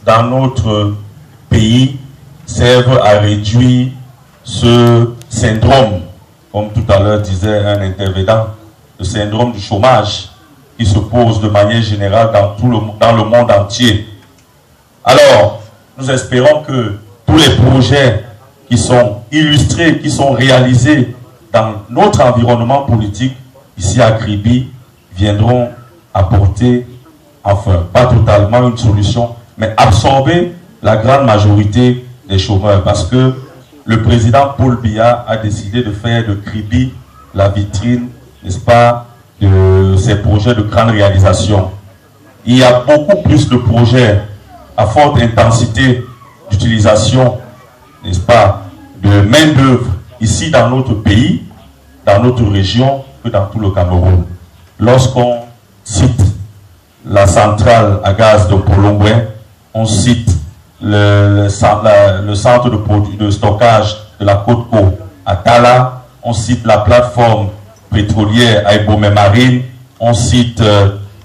dans notre pays servent à réduire ce syndrome, comme tout à l'heure disait un intervenant, le syndrome du chômage qui se pose de manière générale dans le monde entier. Alors, nous espérons que tous les projets qui sont illustrés, qui sont réalisés dans notre environnement politique, ici à Kribi, viendront apporter, enfin, pas totalement une solution, mais absorber la grande majorité des chômeurs. Parce que le président Paul Biya a décidé de faire de Kribi la vitrine, n'est-ce pas, de ces projets de grande réalisation. Il y a beaucoup plus de projets à forte intensité d'utilisation, n'est-ce pas, de main-d'œuvre ici dans notre pays, dans notre région, que dans tout le Cameroun. Lorsqu'on cite la centrale à gaz de Polongwe, on cite le centre de stockage de la Côte-Co à Tala, on cite la plateforme pétrolière à Ebomé Marine, on cite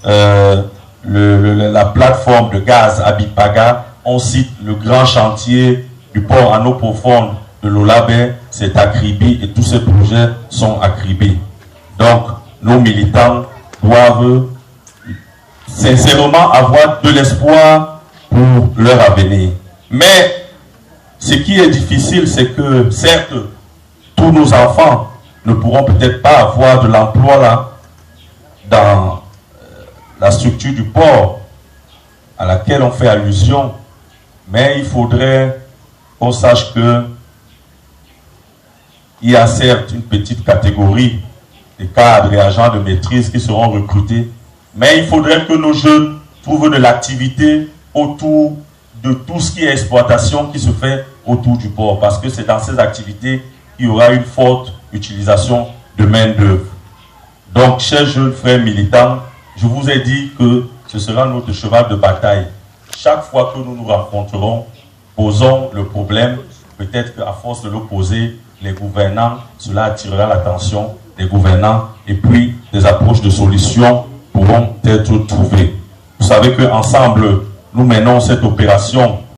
la plateforme de gaz à Bipaga, on cite le grand chantier du port en eau profonde de l'Olabé, c'est à Kribi, et tous ces projets sont à Kribi. Donc, nos militants doivent sincèrement avoir de l'espoir pour leur avenir. Mais ce qui est difficile, c'est que certes, tous nos enfants ne pourront peut-être pas avoir de l'emploi là, dans la structure du port à laquelle on fait allusion, mais il faudrait qu'on sache que il y a certes une petite catégorie de cadres et agents de maîtrise qui seront recrutés, mais il faudrait que nos jeunes trouvent de l'activité autour de tout ce qui est exploitation qui se fait autour du port, parce que c'est dans ces activités qu'il y aura une forte utilisation de main-d'œuvre. Donc, chers jeunes frères militants, je vous ai dit que ce sera notre cheval de bataille. Chaque fois que nous nous rencontrerons, posons le problème. Peut-être qu'à force de le poser, les gouvernants, cela attirera l'attention des gouvernants et puis des approches de solutions pourront être trouvées. Vous savez qu'ensemble, nous menons cette opération